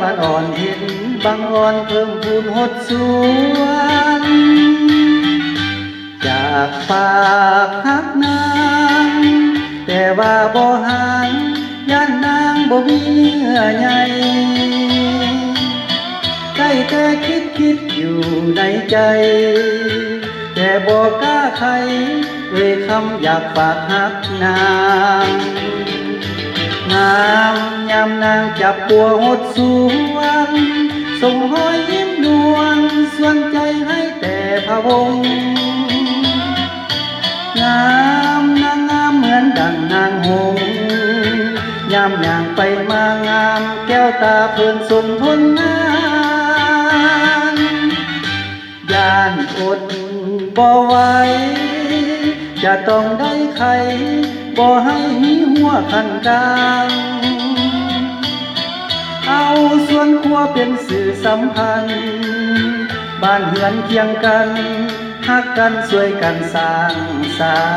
วันอ่อนเห็นบางอ่อนเพิ่มพูนหดสวนจากฝากฮักนางแต่ว่าบ่หันย่านนางบ่มีเนื้อใหญ่ได้แต่คิดอยู่ในใจแต่บ่กล้าใครคำอยากฝากฮักนางงามยามนางจับบัวหดสวนส่งหอยยิ้มนวลส่วนใจให้แต่พะวงงามนางงามเหมือนดังนางหงส์ยามอย่างไปมางามแก้วตาเพลินทรงทนงานย่านอดบ่ไหวจะต้องได้ใครบ่ให้มีหัวคันกลางเอาส่วนครัวเป็นสื่อสัมพันธ์บ้านเฮือนเคียงกันฮักกันช่วยกันสร้างสรร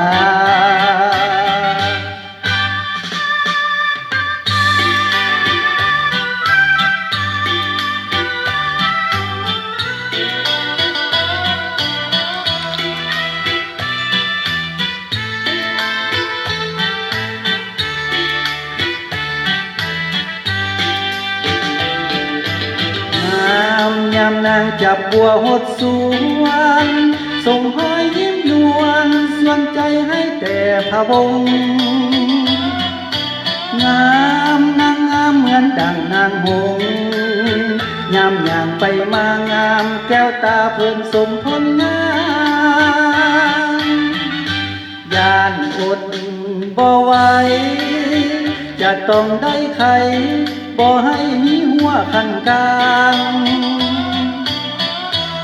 ค์ยามนางจับบัวหดสวนส่งหอยยิ้มนวลส่วนใจให้แต่พะวงงามนางงามเหมือนดังนางหงส์ยามอย่างไปมางามแก้วตาเพลินสมทนงานย่านอดบ่ไหวจะต้องได้ใครบ่ให้มีหัวคันกลาง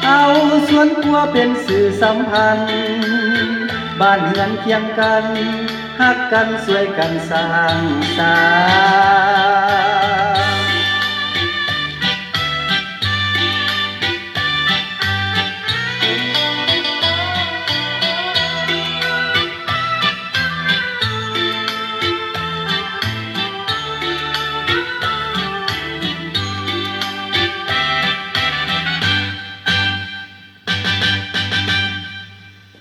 เอาส่วนครัวเป็นสื่อสัมพันธ์บ้านเฮือนเคียงกันฮักกันช่วยกันสร้างสรรค์